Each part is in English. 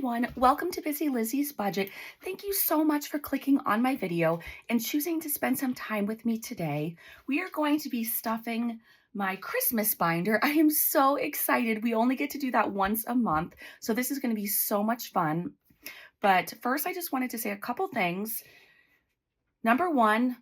everyone, welcome to Busy Lizzie's Budget. Thank you so much for clicking on my video and choosing to spend some time with me today. We are going to be stuffing my Christmas binder. I am so excited. We only get to do that once a month, so this is going to be so much fun. But first, I just wanted to say a couple things. Number one,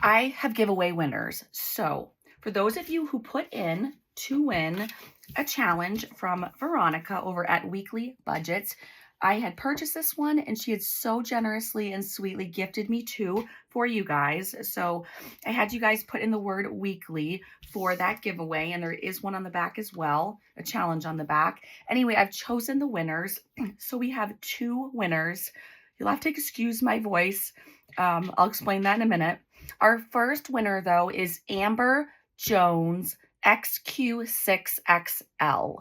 I have giveaway winners. So for those of you who put in to win a challenge from Veronica over at Weekly Budgets, I had purchased this one and she had so generously and sweetly gifted me two for you guys. So I had you guys put in the word weekly for that giveaway, and there is one on the back as well, a challenge on the back. Anyway, I've chosen the winners. So we have two winners. You'll have to excuse my voice. I'll explain that in a minute. Our first winner, though, is Amber Jones XQ6XL.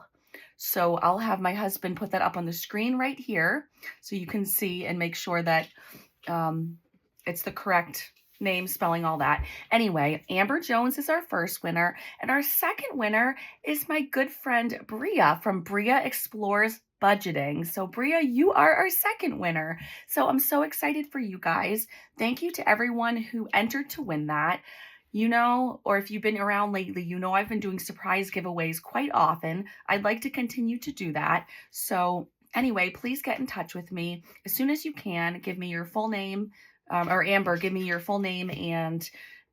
So I'll have my husband put that up on the screen right here so you can see and make sure that it's the correct name, spelling, all that. Anyway, Amber Jones is our first winner, and our second winner is my good friend Bria from Bria Explores Budgeting. So Bria, you are our second winner. So I'm so excited for you guys. Thank you to everyone who entered to win that. You know, or if you've been around lately, you know I've been doing surprise giveaways quite often. I'd like to continue to do that. So anyway, please get in touch with me as soon as you can. Give me your full name, or Amber, give me your full name and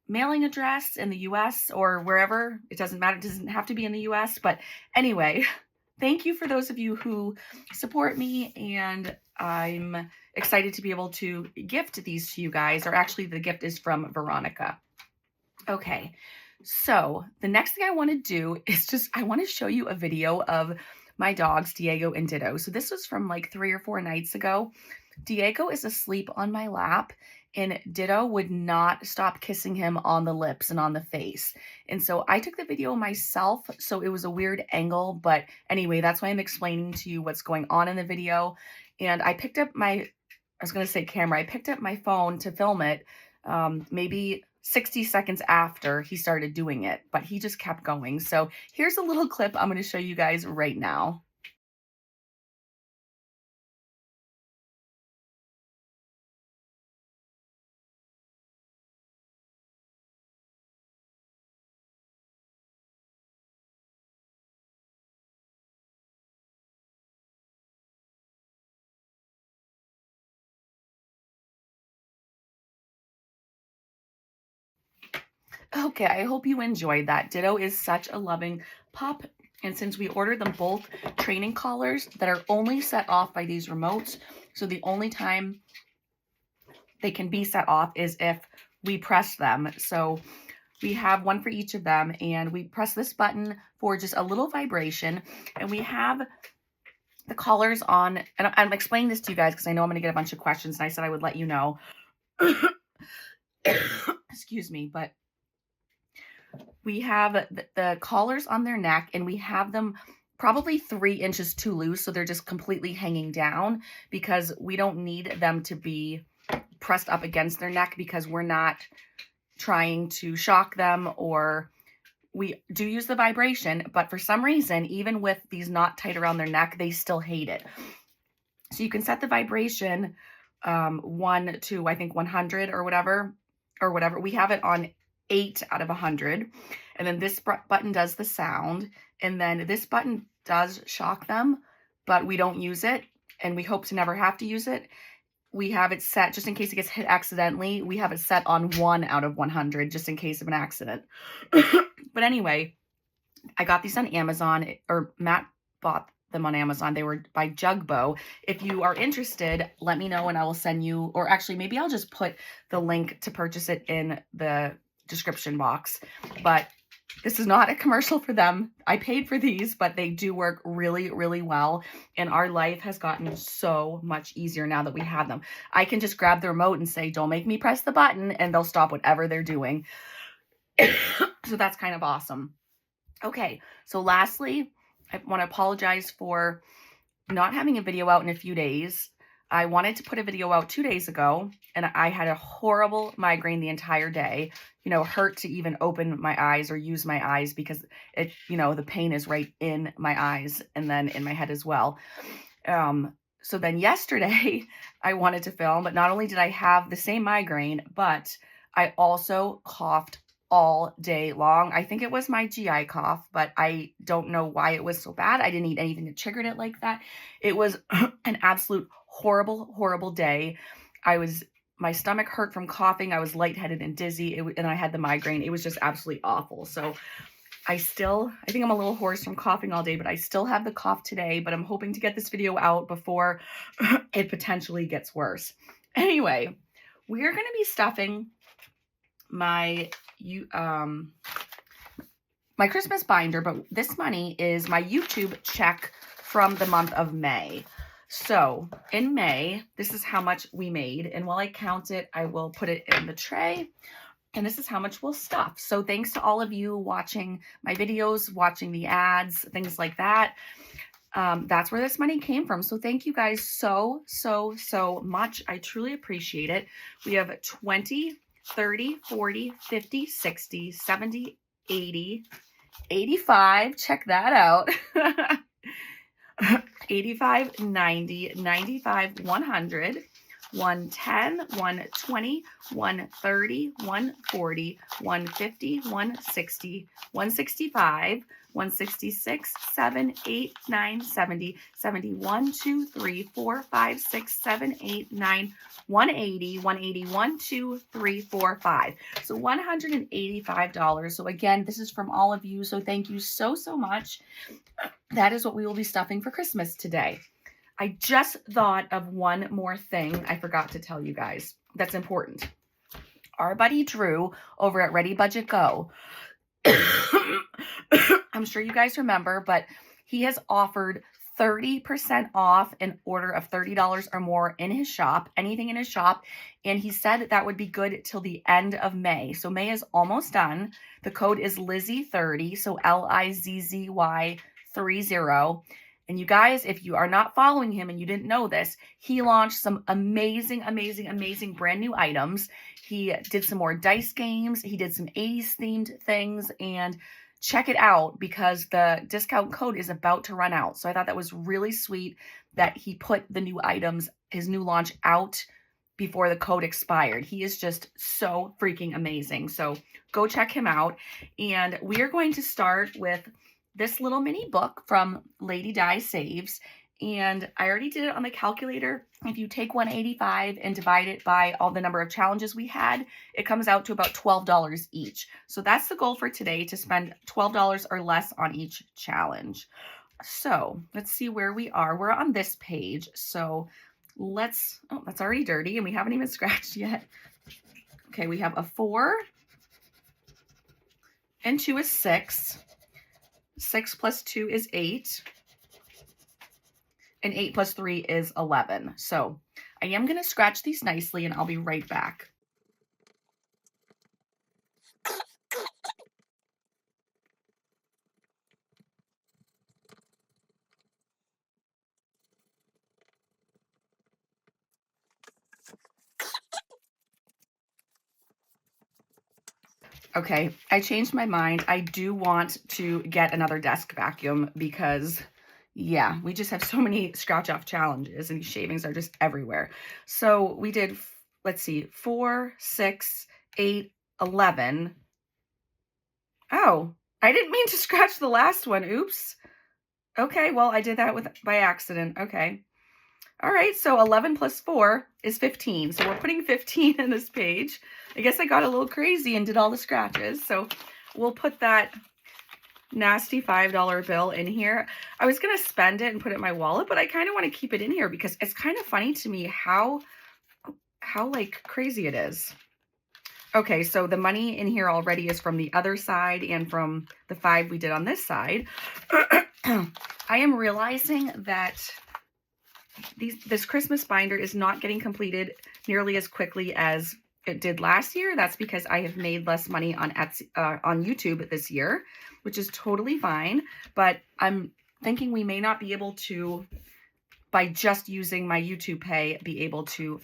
mailing address in the US or wherever. It doesn't matter. It doesn't have to be in the US. But anyway, thank you for those of you who support me, and I'm excited to be able to gift these to you guys, or actually the gift is from Veronica. Okay, so the next thing I want to do is I want to show you a video of my dogs, Diego and Ditto. So this was from like 3 or 4 nights ago. Diego is asleep on my lap, and Ditto would not stop kissing him on the lips and on the face. And so I took the video myself, so it was a weird angle, but anyway, that's why I'm explaining to you what's going on in the video. And I picked up my, I was going to say camera, I picked up my phone to film it, maybe 60 seconds after he started doing it, but he just kept going. So here's a little clip I'm going to show you guys right now. Okay, I hope you enjoyed that. Ditto is such a loving pup. And since we ordered them both training collars that are only set off by these remotes, so the only time they can be set off is if we press them. So we have one for each of them, and we press this button for just a little vibration, and we have the collars on. And I'm explaining this to you guys because I know I'm going to get a bunch of questions, and I said I would let you know. Excuse me, but we have the collars on their neck, and we have them probably 3 inches too loose, so they're just completely hanging down because we don't need them to be pressed up against their neck because we're not trying to shock them, or we do use the vibration, but for some reason, even with these not tight around their neck, they still hate it. So you can set the vibration 1 to, I think, 100 or whatever. We have it on 8 out of 100. And then this button does the sound. And then this button does shock them, but we don't use it. And we hope to never have to use it. We have it set, just in case it gets hit accidentally, we have it set on 1 out of 100, just in case of an accident. But anyway, I got these on Amazon, or Matt bought them on Amazon. They were by Jugbo. If you are interested, let me know and I will send you, or actually maybe I'll just put the link to purchase it in the description box. But this is not a commercial for them. I paid for these, but they do work really, really well. And our life has gotten so much easier now that we have them. I can just grab the remote and say, don't make me press the button, and they'll stop whatever they're doing. So that's kind of awesome. Okay, so lastly, I want to apologize for not having a video out in a few days. I wanted to put a video out 2 days ago, and I had a horrible migraine the entire day. You know, hurt to even open my eyes or use my eyes because it, you know, the pain is right in my eyes and then in my head as well. So then yesterday I wanted to film, but not only did I have the same migraine, but I also coughed all day long. I think it was my GI cough, but I don't know why it was so bad. I didn't eat anything that triggered it like that. It was an absolute horrible, horrible day. My stomach hurt from coughing. I was lightheaded and dizzy, and I had the migraine. It was just absolutely awful. So I think I'm a little hoarse from coughing all day, but I still have the cough today, but I'm hoping to get this video out before it potentially gets worse. Anyway, we're going to be stuffing my Christmas binder, but this money is my YouTube check from the month of May. So in May, this is how much we made. And while I count it, I will put it in the tray. And this is how much we'll stuff. So thanks to all of you watching my videos, watching the ads, things like that. That's where this money came from. So thank you guys so, so, so much. I truly appreciate it. We have 20, 30, 40, 50, 60, 70, 80, 85. Check that out. 85, 90, 95, 100. 110, 120, 130, 140, 150, 160, 165, 166, 7, 8, 9, 70, 71, 2, 3, 4, 5, 6, 7, 8, 9, 180, 181, 2, 3, 4, 5. So $185. So again, this is from all of you. So thank you so, so much. That is what we will be stuffing for Christmas today. I just thought of one more thing I forgot to tell you guys that's important. Our buddy Drew over at Ready Budget Go, I'm sure you guys remember, but he has offered 30% off an order of $30 or more in his shop, anything in his shop. And he said that would be good till the end of May. So May is almost done. The code is Lizzy30, so Lizzy 30. And you guys, if you are not following him and you didn't know this, he launched some amazing, amazing, amazing brand new items. He did some more dice games. He did some 80s themed things, and check it out because the discount code is about to run out. So I thought that was really sweet that he put the new items, his new launch out before the code expired. He is just so freaking amazing. So go check him out. And we are going to start with this little mini book from Lady Di Saves. And I already did it on the calculator. If you take 185 and divide it by all the number of challenges we had, it comes out to about $12 each. So that's the goal for today, to spend $12 or less on each challenge. So let's see where we are. We're on this page. So that's already dirty and we haven't even scratched yet. Okay, we have a 4 and 2 is 6. 6 plus 2 is 8. And 8 plus 3 is 11. So I am going to scratch these nicely and I'll be right back. Okay, I changed my mind. I do want to get another desk vacuum because, yeah, we just have so many scratch off challenges and these shavings are just everywhere. So we did, let's see, 4, 6, 8, 11. Oh, I didn't mean to scratch the last one. Oops. Okay, well, I did that by accident. Okay. All right, so 11 plus 4 is 15. So we're putting 15 in this page. I guess I got a little crazy and did all the scratches. So we'll put that nasty $5 bill in here. I was going to spend it and put it in my wallet, but I kind of want to keep it in here because it's kind of funny to me how like crazy it is. Okay, so the money in here already is from the other side and from the 5 we did on this side. I am realizing that this Christmas binder is not getting completed nearly as quickly as it did last year. That's because I have made less money on YouTube this year, which is totally fine. But I'm thinking we may not be able to, by just using my YouTube Pay, be able to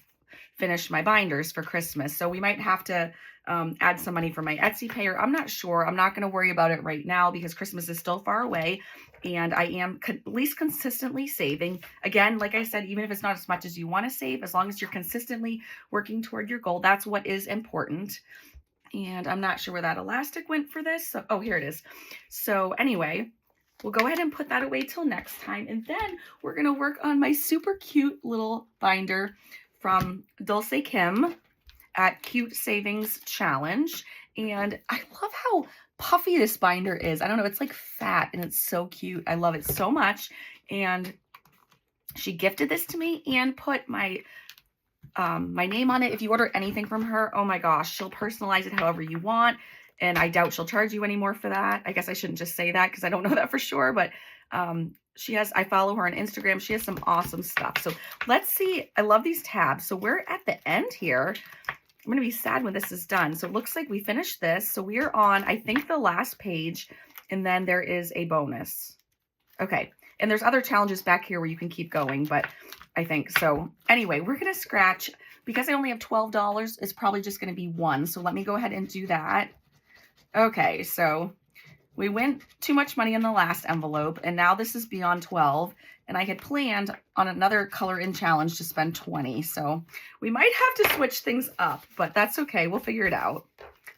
finish my binders for Christmas. So we might have to add some money for my Etsy payer. I'm not sure. I'm not going to worry about it right now because Christmas is still far away, and I am at least consistently saving. Again, like I said, even if it's not as much as you want to save, as long as you're consistently working toward your goal, that's what is important. And I'm not sure where that elastic went for this. So, oh, here it is. So anyway, we'll go ahead and put that away till next time. And then we're going to work on my super cute little binder from Dulce Kim at Cute Savings Challenge. And I love how puffy this binder is. I don't know, it's like fat and it's so cute. I love it so much. And she gifted this to me and put my name on it. If you order anything from her, oh my gosh, she'll personalize it however you want. And I doubt she'll charge you anymore for that. I guess I shouldn't just say that because I don't know that for sure, but I follow her on Instagram. She has some awesome stuff. So let's see. I love these tabs. So we're at the end here. I'm going to be sad when this is done. So it looks like we finished this. So we are on, I think, the last page, and then there is a bonus. Okay. And there's other challenges back here where you can keep going, but I think so. Anyway, we're going to scratch. Because I only have $12, it's probably just going to be one. So let me go ahead and do that. Okay, so we went too much money in the last envelope, and now this is beyond 12. And I had planned on another color in challenge to spend 20. So we might have to switch things up, but that's okay. We'll figure it out.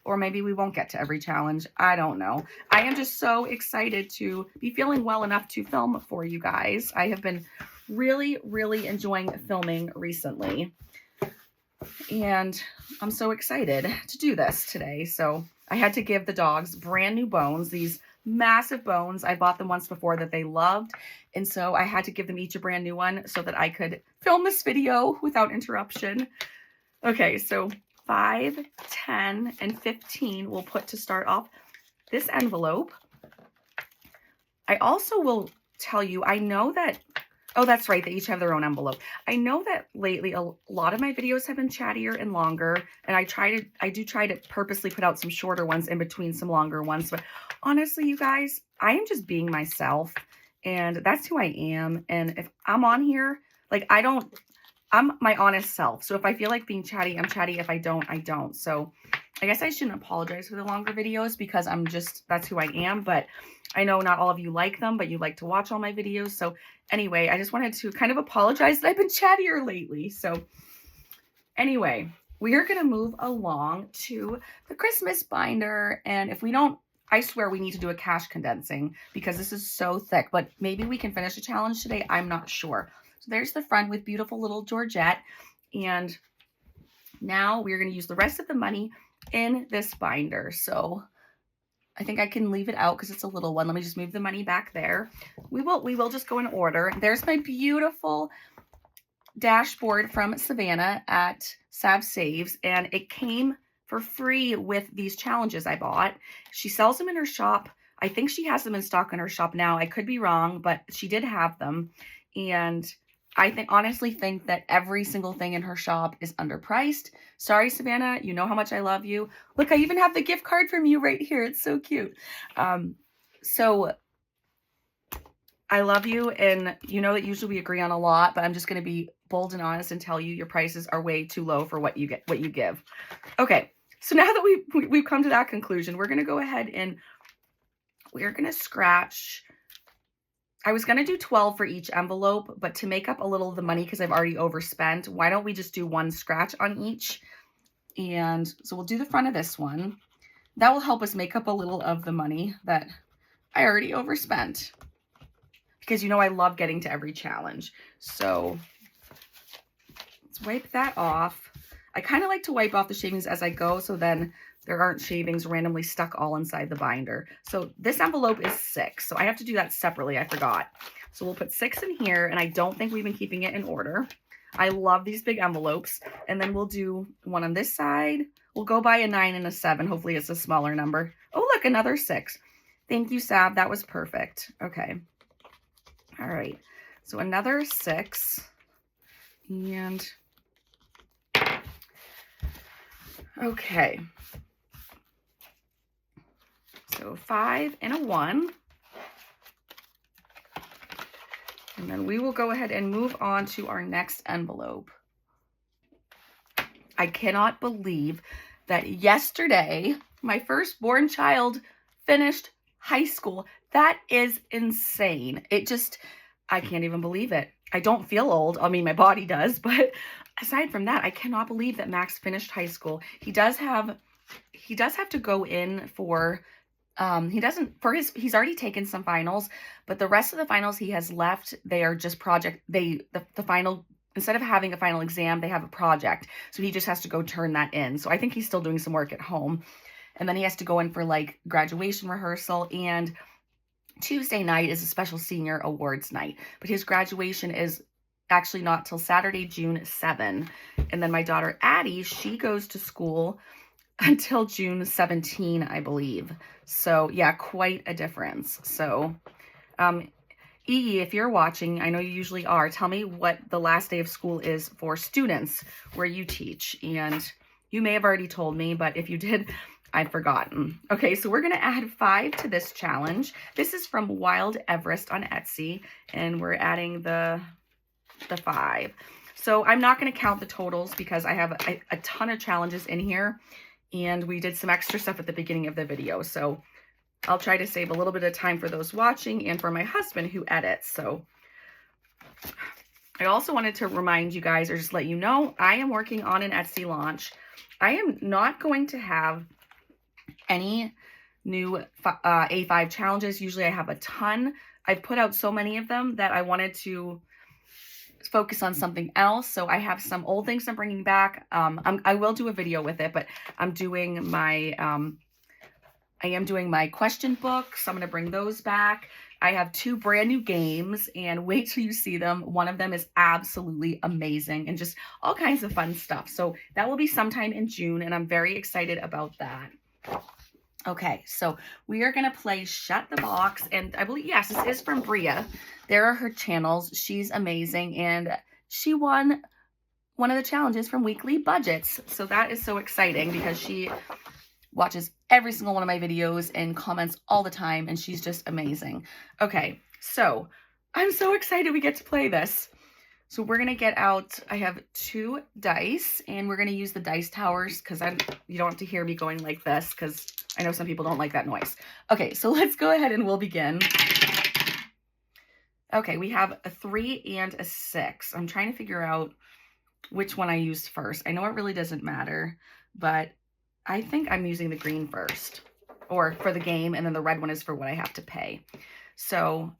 Or maybe we won't get to every challenge. I don't know. I am just so excited to be feeling well enough to film for you guys. I have been really, really enjoying filming recently. And I'm so excited to do this today. So I had to give the dogs brand new bones, these massive bones. I bought them once before that they loved. And so I had to give them each a brand new one so that I could film this video without interruption. Okay, so 5, 10, and 15 we'll put to start off this envelope. I also will tell you, I know that, oh, that's right, they each have their own envelope. I know that lately a lot of my videos have been chattier and longer, and I do try to purposely put out some shorter ones in between some longer ones, but honestly, you guys, I am just being myself, and that's who I am. And if I'm on here, like, I'm my honest self. So if I feel like being chatty, I'm chatty. If I don't, I don't. So I guess I shouldn't apologize for the longer videos because that's who I am. But I know not all of you like them, but you like to watch all my videos. So anyway, I just wanted to kind of apologize that I've been chattier lately. So anyway, we are going to move along to the Christmas binder. And if we don't, I swear we need to do a cash condensing because this is so thick. But maybe we can finish the challenge today. I'm not sure. So there's the front with beautiful little Georgette. And now we're going to use the rest of the money in this binder. So I think I can leave it out because it's a little one. Let me just move the money back there. We will just go in order. There's my beautiful dashboard from Savannah at Sav Saves, and it came for free with these challenges I bought. She sells them in her shop. I think she has them in stock in her shop now. I could be wrong, but she did have them. And I honestly think that every single thing in her shop is underpriced. Sorry, Savannah, you know how much I love you. Look, I even have the gift card from you right here. It's so cute. So I love you, and you know that usually we agree on a lot, but I'm just going to be bold and honest and tell you your prices are way too low for what you give. Okay, so now that we've come to that conclusion, we're going to go ahead and we're going to scratch. I was going to do 12 for each envelope, but to make up a little of the money because I've already overspent, why don't we just do one scratch on each? And so we'll do the front of this one. That will help us make up a little of the money that I already overspent. Because you know I love getting to every challenge. So let's wipe that off. I kind of like to wipe off the shavings as I go so then there aren't shavings randomly stuck all inside the binder. So this envelope is 6. So I have to do that separately. I forgot. So we'll put 6 in here, and I don't think we've been keeping it in order. I love these big envelopes. And then we'll do one on this side. We'll go by a 9 and a 7. Hopefully it's a smaller number. Oh, look, another 6. Thank you, Sav. That was perfect. Okay. All right. So another 6. And okay. So 5 and a 1. And then we will go ahead and move on to our next envelope. I cannot believe that yesterday, my firstborn child finished high school. That is insane. I can't even believe it. I don't feel old. I mean, my body does, but aside from that, I cannot believe that Max finished high school. He does have to go in for, he's already taken some finals, but the rest of the finals he has left, they are just the final, instead of having a final exam, they have a project. So he just has to go turn that in. So I think he's still doing some work at home. And then he has to go in for like graduation rehearsal, and Tuesday night is a special senior awards night, but his graduation is actually not till Saturday, June 7. And then my daughter Addie, she goes to school until June 17, I believe. So yeah, quite a difference. So if you're watching, I know you usually are, tell me what the last day of school is for students where you teach. And you may have already told me, but if you did, I'd forgotten. Okay, so we're going to add 5 to this challenge. This is from Wild Everest on Etsy, and we're adding the 5. So I'm not going to count the totals because I have a ton of challenges in here, and we did some extra stuff at the beginning of the video. So I'll try to save a little bit of time for those watching and for my husband who edits. So I also wanted to remind you guys, or just let you know, I am working on an Etsy launch. I am not going to have any new A5 challenges. Usually I have a ton. I've put out so many of them that I wanted to focus on something else. So I have some old things I'm bringing back. I will do a video with it, but I'm doing my, I am doing my question books. I'm going to bring those back. I have 2 brand new games, and wait till you see them. One of them is absolutely amazing and just all kinds of fun stuff. So that will be sometime in June, and I'm very excited about that. Okay, so we are going to play Shut the Box, and I believe, yes, this is from Bria. There are her channels. She's amazing, and she won one of the challenges from Weekly Budgets. So that is so exciting because she watches every single one of my videos and comments all the time, and she's just amazing. Okay, so I'm so excited we get to play this. So we're going to get out, I have 2 dice, and we're going to use the dice towers because you don't have to hear me going like this because I know some people don't like that noise. Okay, so let's go ahead and we'll begin. Okay, we have a 3 and a 6. I'm trying to figure out which one I used first. I know it really doesn't matter, but I think I'm using the green first, or for the game, and then the red one is for what I have to pay. So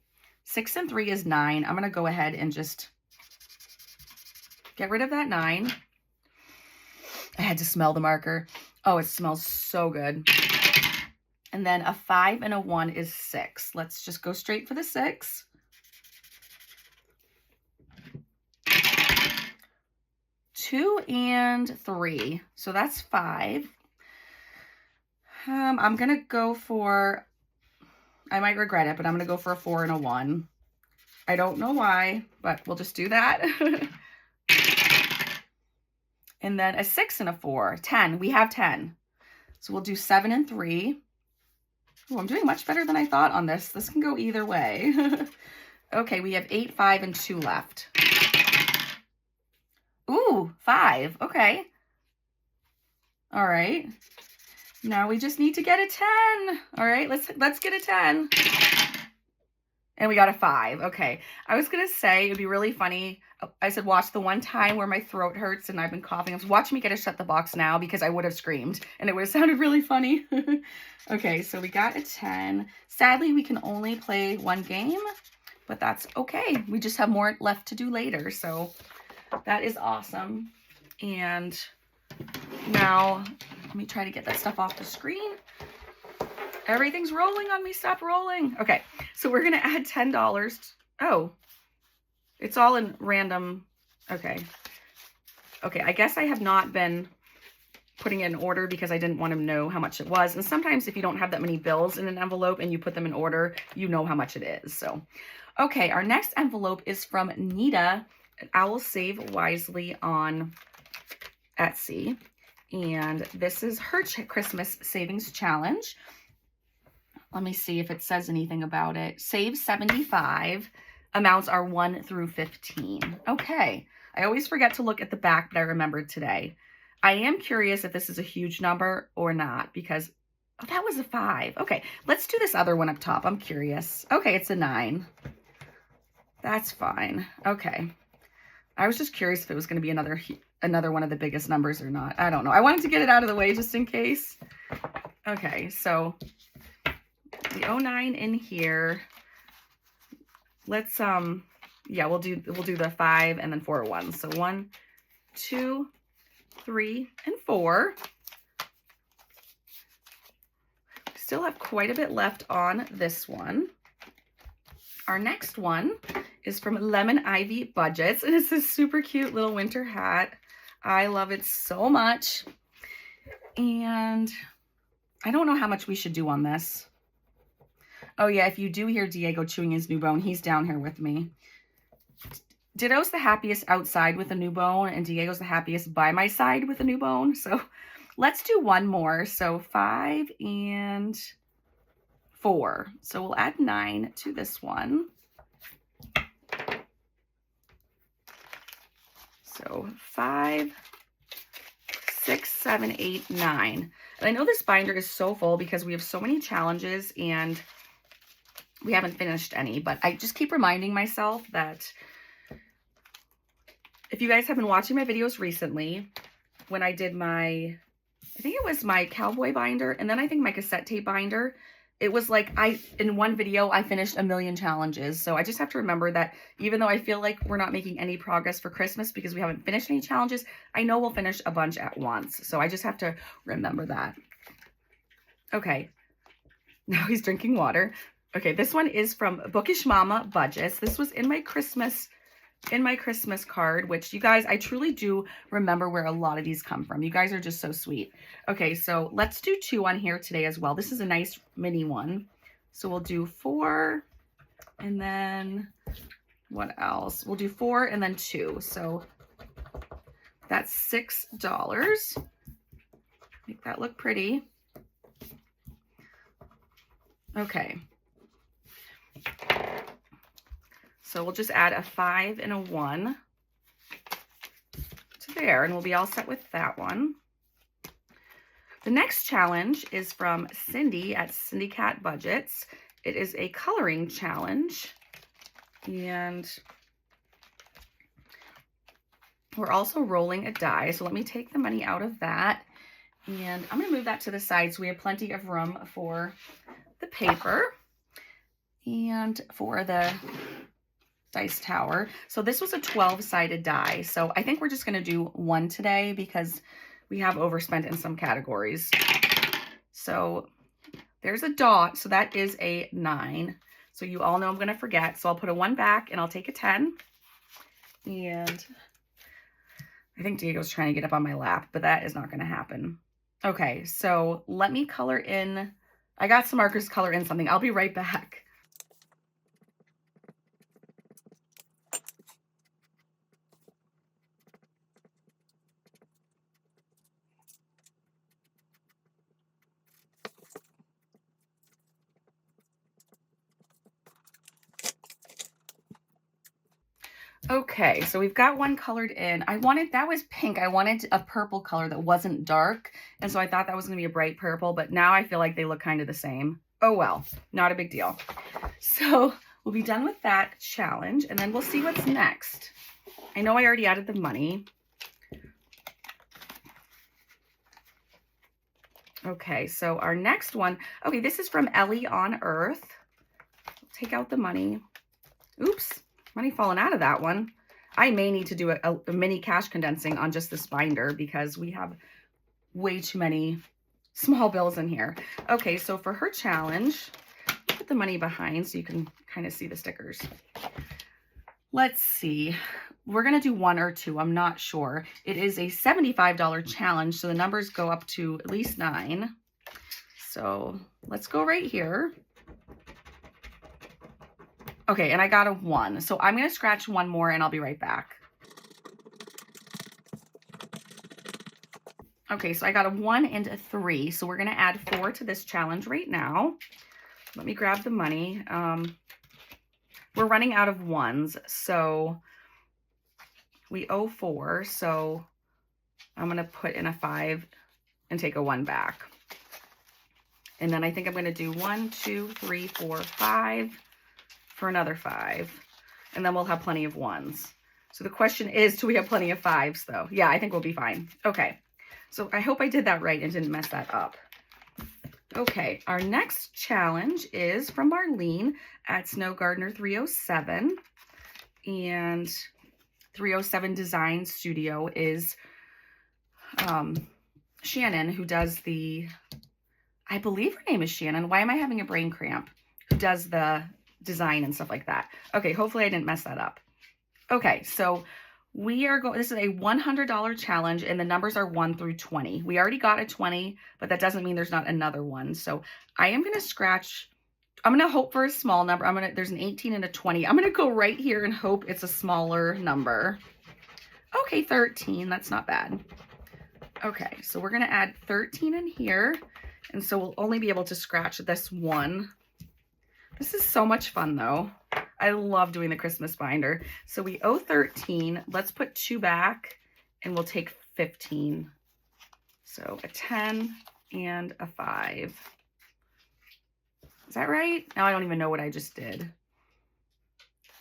6 and 3 is 9. I'm going to go ahead and just get rid of that 9. I had to smell the marker. Oh, it smells so good. And then a 5 and a 1 is 6. Let's just go straight for the 6. Two and 3. So that's 5. I'm going to go for, I might regret it, but I'm going to go for a 4 and a 1. I don't know why, but we'll just do that. And then a 6 and a 4. 10. We have 10. So we'll do 7 and 3. Oh, I'm doing much better than I thought on this. This can go either way. Okay, we have 8, 5, and 2 left. Ooh, 5. Okay. All right. Now we just need to get a 10. All right, let's get a 10. And we got a 5. Okay. I was going to say it'd be really funny. I said watch the one time where my throat hurts and I've been coughing. Watch me get a Shut the Box now because I would have screamed and it would have sounded really funny. Okay, so we got a 10. Sadly, we can only play 1 game, but that's okay. We just have more left to do later. So that is awesome. And now let me try to get that stuff off the screen. Everything's rolling on me. Stop rolling. Okay, so we're going to add $10. Oh, it's all in random. Okay. Okay, I guess I have not been putting it in order because I didn't want to know how much it was. And sometimes if you don't have that many bills in an envelope and you put them in order, you know how much it is. So, okay, our next envelope is from Nita. I will save wisely on Etsy. And this is her Christmas savings challenge. Let me see if it says anything about it. Save 75. Amounts are 1 through 15. Okay. I always forget to look at the back, but I remembered today. I am curious if this is a huge number or not because, oh, that was a 5. Okay, let's do this other one up top. I'm curious. Okay, it's a 9. That's fine. Okay. I was just curious if it was going to be another one of the biggest numbers or not. I don't know. I wanted to get it out of the way just in case. Okay, so the 09 in here. Let's yeah, we'll do the 5 and then 4 ones. So 1, 2, 3, and 4. Still have quite a bit left on this one. Our next one is from Lemon Ivy Budgets, and it's this super cute little winter hat. I love it so much. And I don't know how much we should do on this. Oh yeah, if you do hear Diego chewing his new bone, he's down here with me. Ditto's the happiest outside with a new bone, and Diego's the happiest by my side with a new bone. So let's do one more. So 5 and 4. So we'll add 9 to this one. So 5, 6, 7, 8, 9. And I know this binder is so full because we have so many challenges and we haven't finished any, but I just keep reminding myself that if you guys have been watching my videos recently, when I did I think it was my cowboy binder, and then I think my cassette tape binder, it was like in one video, I finished 1,000,000 challenges. So I just have to remember that even though I feel like we're not making any progress for Christmas because we haven't finished any challenges, I know we'll finish a bunch at once. So I just have to remember that. Okay, now he's drinking water. Okay, this one is from Bookish Mama Budgets. This was in my Christmas card, which you guys, I truly do remember where a lot of these come from. You guys are just so sweet. Okay, so let's do 2 on here today as well. This is a nice mini one. So we'll do 4 and then what else? We'll do 4 and then 2. So that's $6. Make that look pretty. Okay. So we'll just add a 5 and a 1 to there, and we'll be all set with that one. The next challenge is from Cindy at Cindy Cat Budgets. It is a coloring challenge, and we're also rolling a die. So let me take the money out of that, and I'm going to move that to the side so we have plenty of room for the paper and for the dice tower. So this was a 12-sided die. So I think we're just going to do 1 today because we have overspent in some categories. So there's a dot. So that is a 9. So you all know I'm going to forget. So I'll put a 1 back and I'll take a 10. And I think Diego's trying to get up on my lap, but that is not going to happen. Okay, so let me color in. I got some markers to color in something. I'll be right back. Okay, so we've got one colored in. That was pink. I wanted a purple color that wasn't dark. And so I thought that was going to be a bright purple, but now I feel like they look kind of the same. Oh, well, not a big deal. So we'll be done with that challenge and then we'll see what's next. I know I already added the money. Okay, so our next one, okay, this is from Ellie on Earth. Take out the money. Oops. Money falling out of that one. I may need to do a mini cash condensing on just this binder because we have way too many small bills in here. Okay, so for her challenge, put the money behind so you can kind of see the stickers. Let's see. We're going to do 1 or 2. I'm not sure. It is a $75 challenge, so the numbers go up to at least 9. So let's go right here. Okay, and I got a 1. So I'm going to scratch 1 more and I'll be right back. Okay, so I got a 1 and a 3. So we're going to add 4 to this challenge right now. Let me grab the money. We're running out of 1s, so we owe 4. So I'm going to put in a 5 and take a 1 back. And then I think I'm going to do 1, 2, 3, 4, 5 for another 5. And then we'll have plenty of 1s. So the question is, do we have plenty of 5s though? Yeah, I think we'll be fine. Okay. So I hope I did that right and didn't mess that up. Okay, our next challenge is from Marlene at Snow Gardener 307. And 307 Design Studio is Shannon, who does the, I believe her name is Shannon. Why am I having a brain cramp? Who does the design and stuff like that. Okay, hopefully I didn't mess that up. Okay, so we are going, this is a $100 challenge and the numbers are 1 through 20. We already got a 20, but that doesn't mean there's not another one. So I am going to scratch, I'm going to hope for a small number. There's an 18 and a 20. I'm going to go right here and hope it's a smaller number. Okay, 13, that's not bad. Okay, so we're going to add 13 in here. And so we'll only be able to scratch this one. This is so much fun though. I love doing the Christmas binder. So we owe 13. Let's put 2 back and we'll take 15. So a 10 and a 5. Is that right? Now I don't even know what I just did.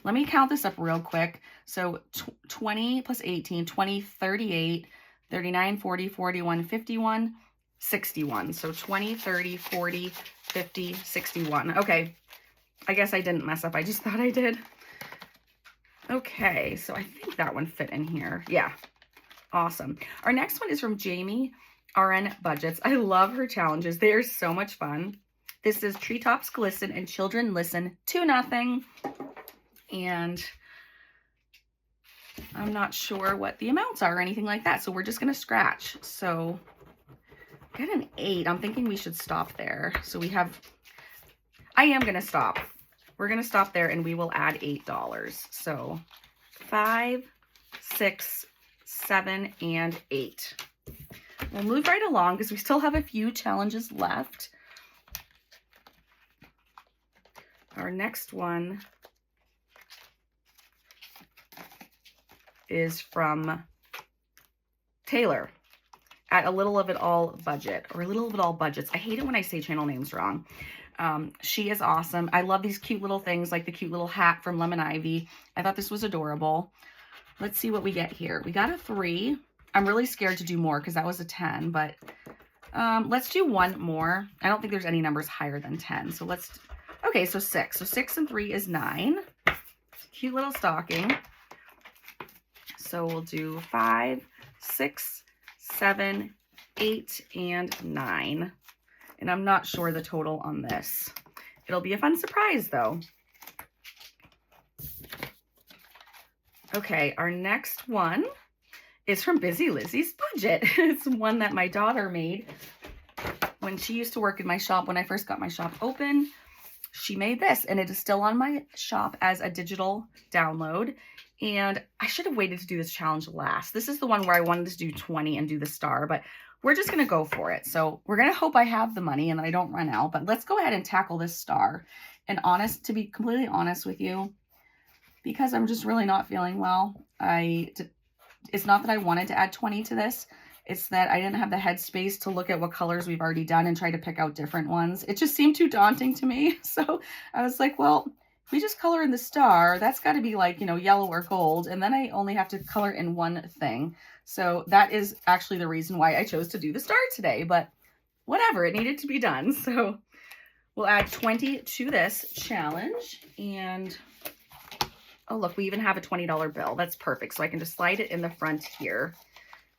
Let me count this up real quick. So 20 plus 18, 20, 38, 39, 40, 41, 51, 61. So 20, 30, 40, 50, 61. Okay. I guess I didn't mess up. I just thought I did. Okay, so I think that one fit in here. Yeah, awesome. Our next one is from Jamie RN Budgets. I love her challenges. They are so much fun. This is Treetops Glisten and Children Listen to Nothing. And I'm not sure what the amounts are or anything like that. So we're just going to scratch. So got an 8. I'm thinking we should stop there. So we have, I am going to stop. We're going to stop there and we will add $8. So 5, 6, 7, and 8. We'll move right along because we still have a few challenges left. Our next one is from Taylor at A Little of It All Budget, or A Little of It All Budgets. I hate it when I say channel names wrong. She is awesome. I love these cute little things, like the cute little hat from Lemon Ivy. I thought this was adorable. Let's see what we get here. We got a 3. I'm really scared to do more because that was a 10, but let's do one more. I don't think there's any numbers higher than 10. So let's, okay, so 6. So 6 and 3 is 9. Cute little stocking. So we'll do 5, 6, 7, 8, and 9. And I'm not sure the total on this. It'll be a fun surprise though. Okay, our next one is from BusyLizzysBudget. It's one that my daughter made when she used to work in my shop. When I first got my shop open, she made this and it is still on my shop as a digital download. And I should have waited to do this challenge last. This is the one where I wanted to do 20 and do the star, but we're just going to go for it. So we're going to hope I have the money and I don't run out, but let's go ahead and tackle this star. And to be completely honest with you, because I'm just really not feeling well, it's not that I wanted to add 20 to this. It's that I didn't have the headspace to look at what colors we've already done and try to pick out different ones. It just seemed too daunting to me. So I was like, well, if we just color in the star, that's got to be like, yellow or gold. And then I only have to color in one thing. So that is actually the reason why I chose to do the star today, but whatever, it needed to be done. So we'll add 20 to this challenge. And oh, look, we even have a $20 bill. That's perfect. So I can just slide it in the front here.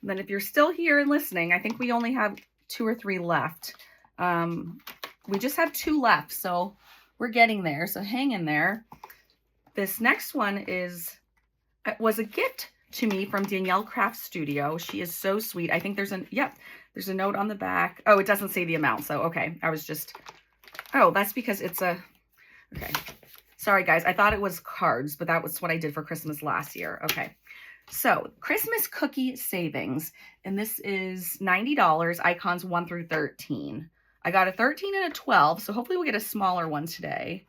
And then if you're still here and listening, I think we only have 2 or 3 left. We just have 2 left. So we're getting there. So hang in there. This next one was a gift to me from Danielle Craft Studio. She is so sweet. I think there's a note on the back. Oh, it doesn't say the amount. So, okay. Oh, that's because okay. Sorry guys. I thought it was cards, but that was what I did for Christmas last year. Okay. So Christmas cookie savings. And this is $90, icons 1 through 13. I got a 13 and a 12. So hopefully we'll get a smaller one today.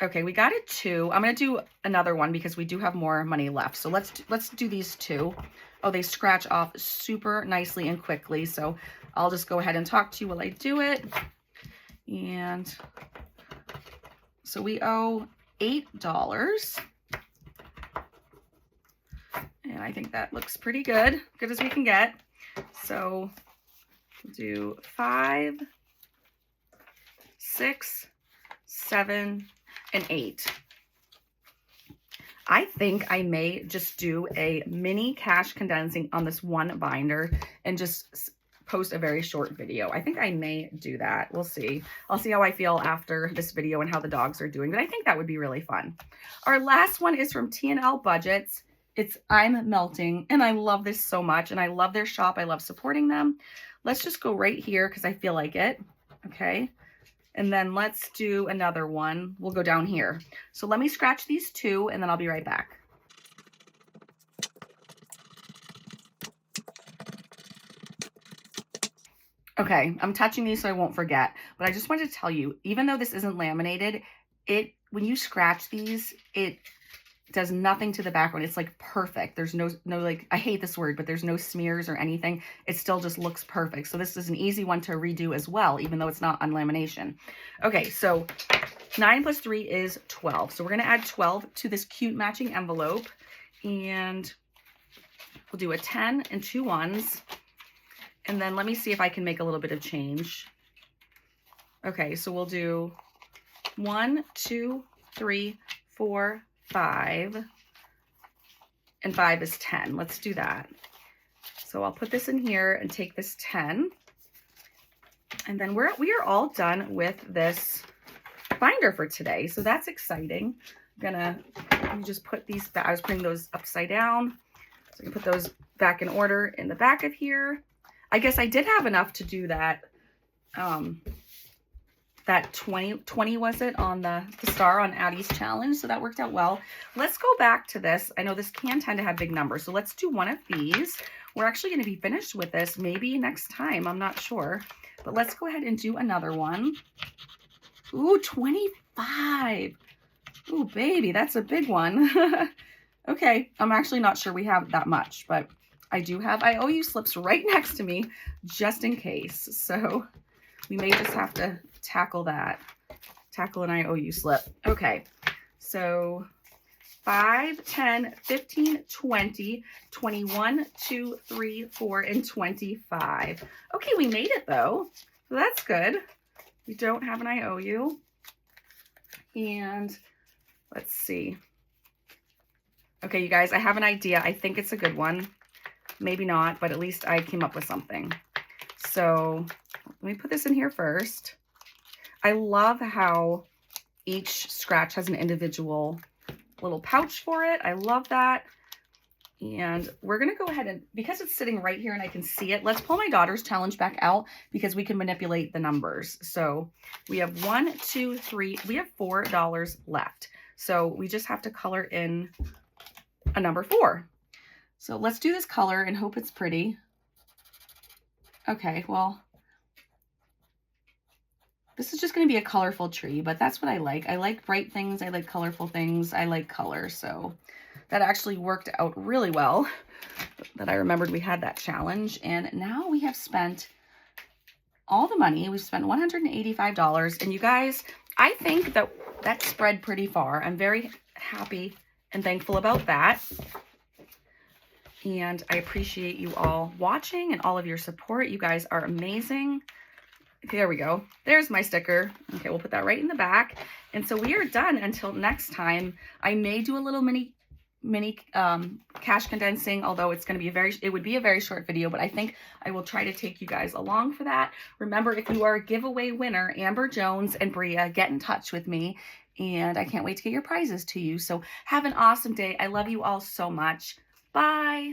Okay, we got it 2. I'm gonna do another one because we do have more money left. So let's do these 2. Oh, they scratch off super nicely and quickly. So I'll just go ahead and talk to you while I do it. And so we owe $8. And I think that looks pretty good, good as we can get. So we'll do 5, 6, 7, and 8. I think I may just do a mini cash condensing on this one binder and just post a very short video. I think I may do that. We'll see. I'll see how I feel after this video and how the dogs are doing, but I think that would be really fun. Our last one is from T&L Budgets. It's I'm Melting, and I love this so much, and I love their shop. I love supporting them. Let's just go right here because I feel like it. Okay. And then let's do another one. We'll go down here. So let me scratch these 2 and then I'll be right back. Okay, I'm touching these so I won't forget, but I just wanted to tell you, even though this isn't laminated, when you scratch these, it does nothing to the background. It's like perfect. There's no like, I hate this word, but there's no smears or anything. It still just looks perfect. So this is an easy one to redo as well, even though it's not on lamination. Okay, so 9 plus 3 is 12. So we're gonna add 12 to this cute matching envelope, and we'll do a 10 and 2 1s. And then let me see if I can make a little bit of change. Okay, so we'll do 1, 2, 3, 4, 5, and 5 is 10. Let's do that. So I'll put this in here and take this 10. And then we are all done with this binder for today. So that's exciting. Let me just put these back. I was putting those upside down. So I can put those back in order in the back of here. I guess I did have enough to do that. That 20 was it on the star on Addie's challenge. So that worked out well. Let's go back to this. I know this can tend to have big numbers. So let's do one of these. We're actually going to be finished with this maybe next time. I'm not sure. But let's go ahead and do another one. Ooh, 25. Ooh, baby, that's a big one. Okay, I'm actually not sure we have that much, but I do have IOU slips right next to me just in case. So we may just have to tackle that. Tackle an IOU slip. Okay, so 5, 10, 15, 20, 21, 2, 3, 4, and 25. Okay, we made it though. So that's good. We don't have an IOU. And let's see. Okay, you guys, I have an idea. I think it's a good one. Maybe not, but at least I came up with something. So let me put this in here first. I love how each scratch has an individual little pouch for it. I love that. And we're going to go ahead and, because it's sitting right here and I can see it, let's pull my daughter's challenge back out because we can manipulate the numbers. So we have 1, 2, 3, we have $4 left. So we just have to color in a number 4. So let's do this color and hope it's pretty. Okay, well, this is just going to be a colorful tree, but that's what I like. I like bright things. I like colorful things. I like color. So that actually worked out really well that I remembered we had that challenge. And now we have spent all the money. We've spent $185. And you guys, I think that that spread pretty far. I'm very happy and thankful about that. And I appreciate you all watching and all of your support. You guys are amazing. There we go. There's my sticker. Okay, we'll put that right in the back. And so we are done until next time. I may do a little mini cash condensing, although it's going to be it would be a very short video, but I think I will try to take you guys along for that. Remember, if you are a giveaway winner, Amber Jones and Bria, get in touch with me. And I can't wait to get your prizes to you. So have an awesome day. I love you all so much. Bye.